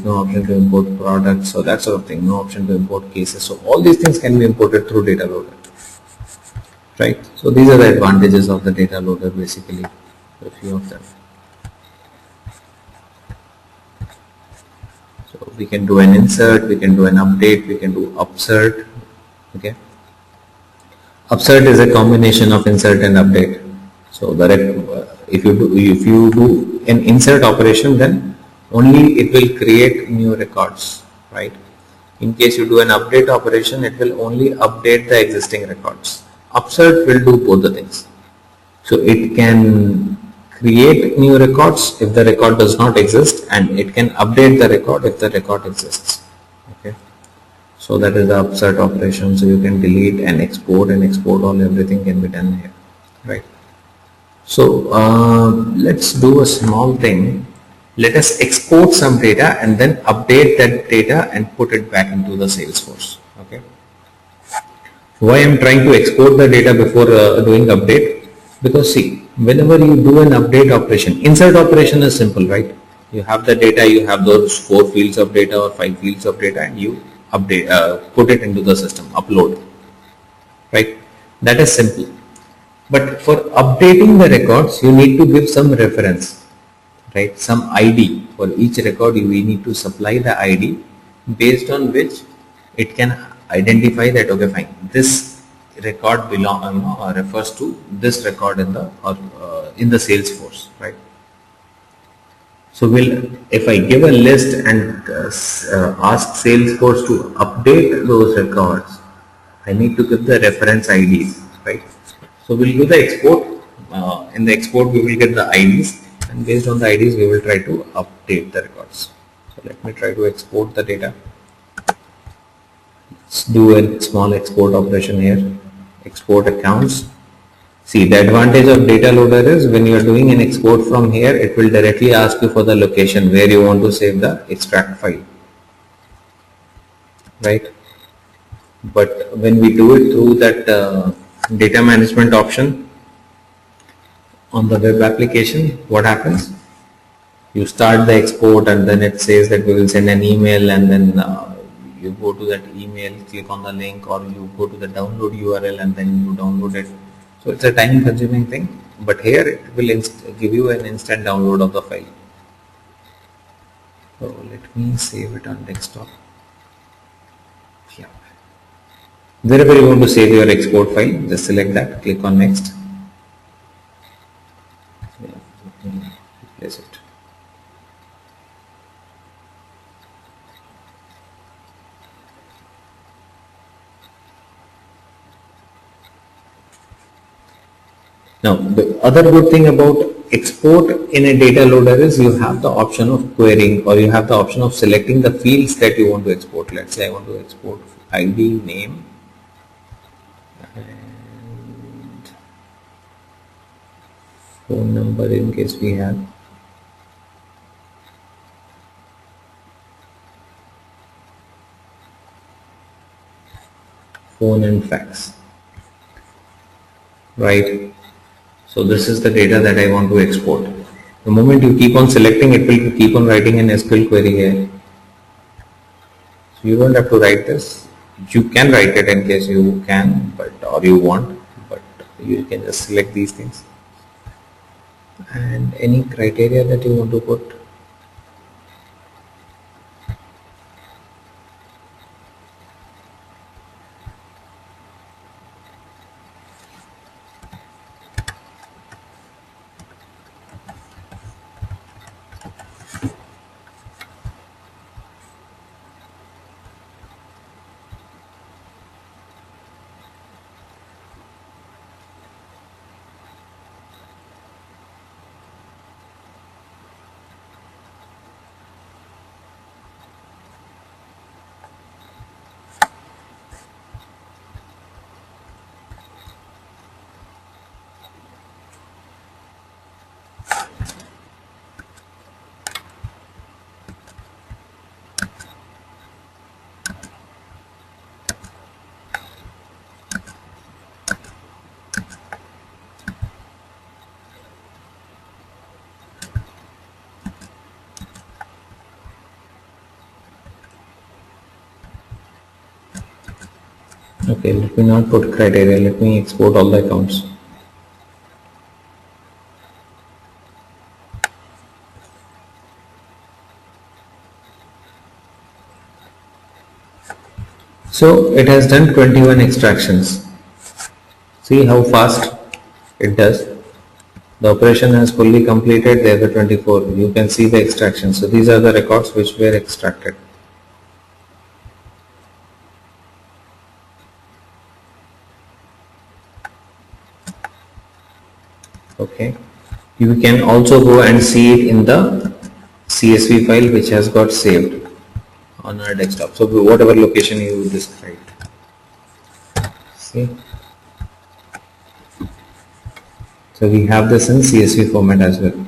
no option to import products, so that sort of thing, no option to import cases. So all these things can be imported through Dataloader, right? So these are the advantages of the Dataloader, basically, a few of them. So we can do an insert, we can do an update, we can do upsert. Okay, upsert is a combination of insert and update. So if you do an insert operation, then only it will create new records, right? In case you do an update operation, it will only update the existing records. Upsert will do both the things. So it can create new records if the record does not exist, and it can update the record if the record exists. Okay. So that is the upsert operation. So you can delete and export all, everything can be done here, right? So let's do a small thing. Let us export some data and then update that data and put it back into the Salesforce. Okay. Why I am trying to export the data before doing update? Because see, whenever you do an update operation, insert operation is simple, right? You have the data, you have those 4 fields of data or 5 fields of data, and you update, put it into the system, upload, right? That is simple. But for updating the records, you need to give some reference, right? Some ID for each record. We need to supply the ID based on which it can identify that, okay, fine, this record refers to this record in the Salesforce, right? So if I give a list and ask Salesforce to update those records, I need to give the reference IDs, right? So we'll do the export. In the export, we will get the IDs, and based on the IDs, we will try to update the records. So let me try to export the data. Let's do a small export operation here. Export accounts. See, the advantage of Dataloader is when you are doing an export from here, it will directly ask you for the location where you want to save the extract file, right? But when we do it through that data management option on the web application, what happens? You start the export and then it says that we will send an email, and then you go to that email, click on the link, or you go to the download URL and then you download it. So it's a time consuming thing, but here it will give you an instant download of the file. So let me save it on desktop. Yeah. Wherever you want to save your export file, just select that, click on next. Yeah. Replace it. Now, the other good thing about export in a data loader is you have the option of querying, or you have the option of selecting the fields that you want to export. Let's say I want to export ID, name, and phone number in case we have. Phone and fax, right? So this is the data that I want to export. The moment you keep on selecting, it will keep on writing an SQL query here. So you don't have to write this. You can write it in case you can, or you want, but you can just select these things. And any criteria that you want to put. Okay, let me not put criteria, let me export all the accounts. So it has done 21 extractions. See how fast it does. The operation has fully completed, there were 24. You can see the extraction. So these are the records which were extracted. Okay. You can also go and see it in the CSV file which has got saved on our desktop. So whatever location you described. See. So we have this in CSV format as well.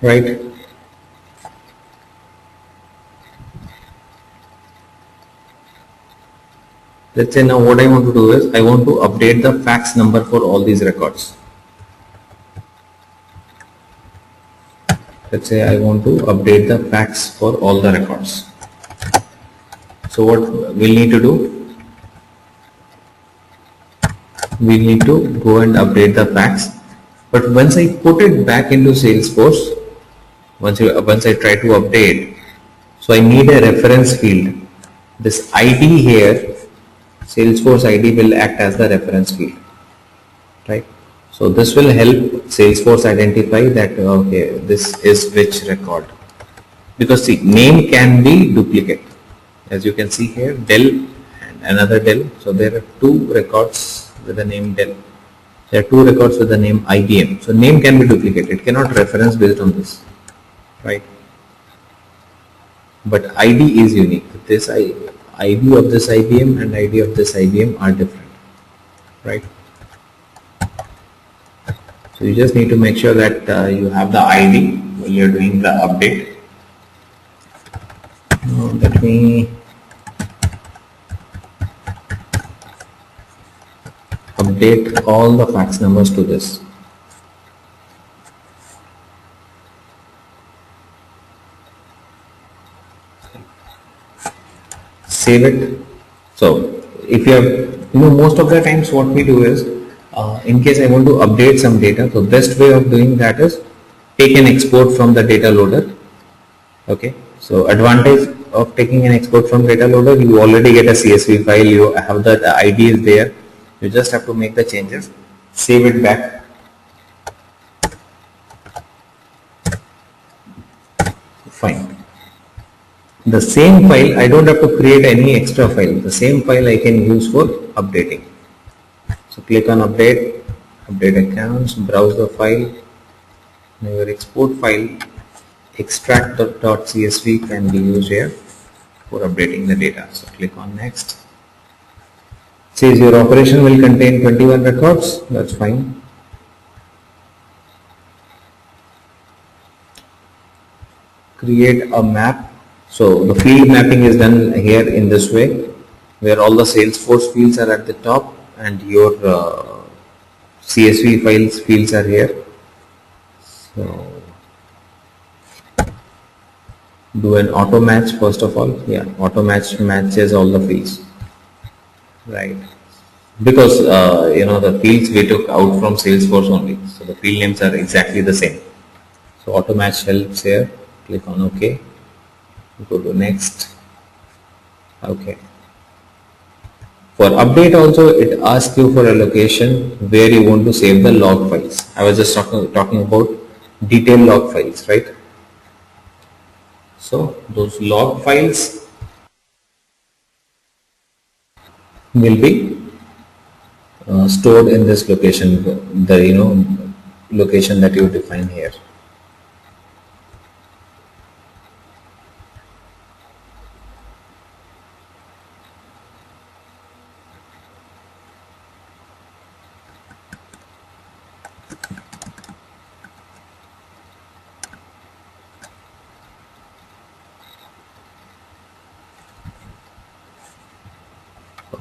Right. Let's say now what I want to do is I want to update the fax number for all these records. Let's say I want to update the fax for all the records. So what we'll need to do? We need to go and update the fax. But once I put it back into Salesforce, once I try to update, so I need a reference field. This ID here, Salesforce ID will act as the reference field, right? So this will help Salesforce identify that okay, this is which record, because see, name can be duplicate. As you can see here, Dell and another Dell. So there are two records with the name Dell. There are two records with the name IBM. So name can be duplicated. It cannot reference based on this, right? But ID is unique. This ID of this IBM and ID of this IBM are different, right? So you just need to make sure that you have the ID while you're doing the update. Now let me update all the fax numbers to this. Save it. So if you have, most of the times what we do is, in case I want to update some data, so best way of doing that is take an export from the data loader. Okay. So advantage of taking an export from Dataloader, you already get a CSV file, you have the ID is there, you just have to make the changes, save it back. Fine. The same file, I don't have to create any extra file, the same file I can use for updating. So click on update, update accounts, browse the file, now your export file extract.csv can be used here for updating the data. So click on next. Says your operation will contain 21 records. That's fine. Create a map. So the field mapping is done here in this way, where all the Salesforce fields are at the top and your CSV fields are here. So do an auto match first of all. Yeah, auto match matches all the fields, right? Because the fields we took out from Salesforce only, so the field names are exactly the same. So auto match helps here. Click on OK. Go to next. Okay. For update also, it asks you for a location where you want to save the log files. I was just talking about detailed log files, right? So those log files will be stored in this location, the location that you define here.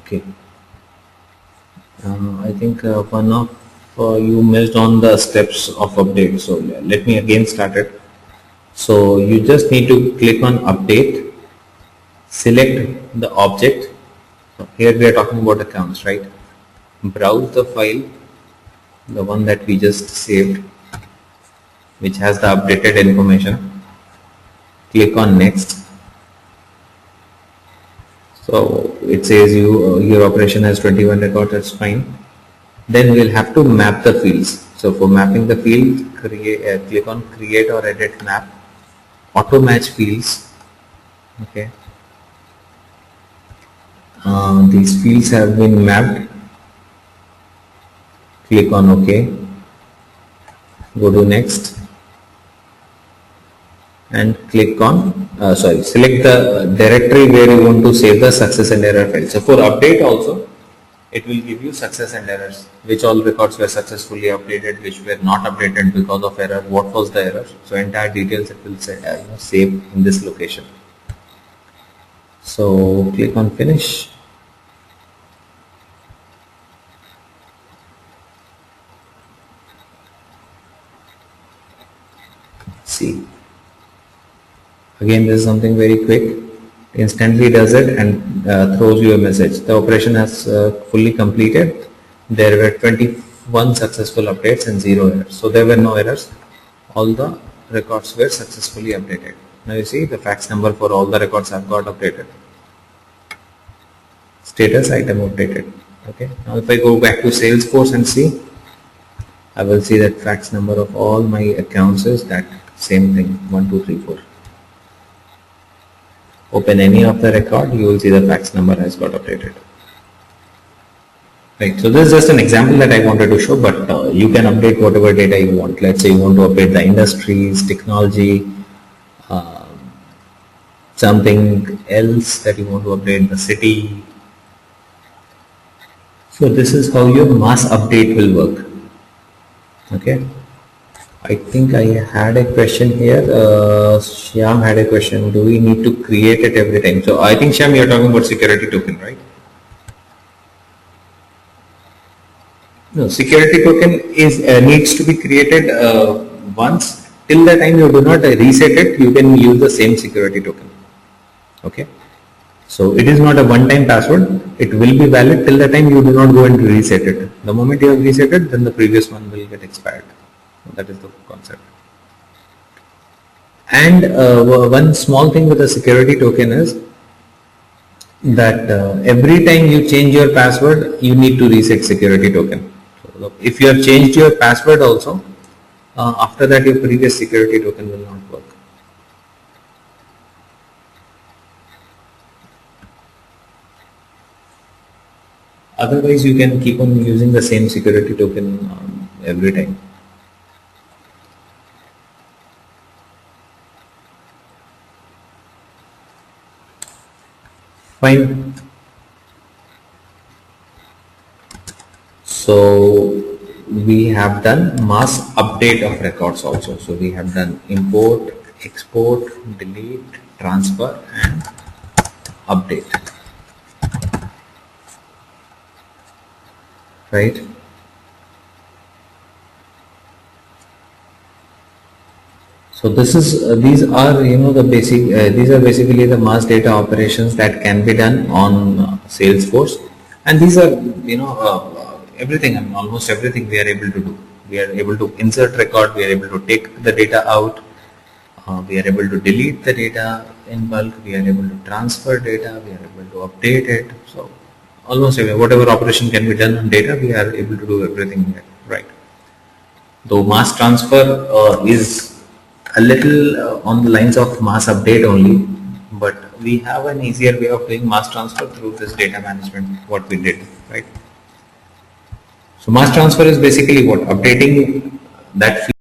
Okay. I think one of you missed on the steps of update. So let me again start it. So you just need to click on update, select the object. So here we are talking about accounts, right? Browse the file, the one that we just saved, which has the updated information. Click on next. So it says your operation has 21 records, that's fine. Then we'll have to map the fields. So for mapping the field, click on create or edit map, auto match fields. Okay. These fields have been mapped. Click on OK. Go to next and click on select the directory where you want to save the success and error file. So for update also, it will give you success and errors, which all records were successfully updated, which were not updated because of error, what was the error. So entire details it will say, save in this location. So click on finish. See, again this is something very quick, instantly does it and throws you a message. The operation has fully completed. There were 21 successful updates and 0 errors. So there were no errors. All the records were successfully updated. Now you see the fax number for all the records have got updated. Status item updated. Okay. Now if I go back to Salesforce and see, I will see that fax number of all my accounts is that same thing, 1, 2, 3, 4. Open any of the record, you will see the fax number has got updated. Right, so this is just an example that I wanted to show, but you can update whatever data you want. Let's say you want to update the industries, technology, something else that you want to update, the city. So this is how your mass update will work. Okay. I think I had a question here. Shyam had a question. Do we need to create it every time? So I think Shyam, you're talking about security token, right? No, security token is needs to be created once. Till the time you do not reset it, you can use the same security token. Okay. So it is not a one-time password. It will be valid till the time you do not go and reset it. The moment you have reset it, then the previous one will get expired. That is the concept. And one small thing with the security token is that every time you change your password, you need to reset security token. So if you have changed your password also, after that your previous security token will not work. Otherwise, you can keep on using the same security token every time. Fine. So we have done mass update of records also. So we have done import, export, delete, transfer and update. Right? So this is these are the basic these are basically the mass data operations that can be done on Salesforce, and these are everything, and almost everything we are able to do. We are able to insert record, we are able to take the data out, we are able to delete the data in bulk, we are able to transfer data, we are able to update it. So almost whatever operation can be done on data, we are able to do everything there, right? Though mass transfer is a little on the lines of mass update only, but we have an easier way of doing mass transfer through this data management, what we did, right? So mass transfer is basically what? Updating that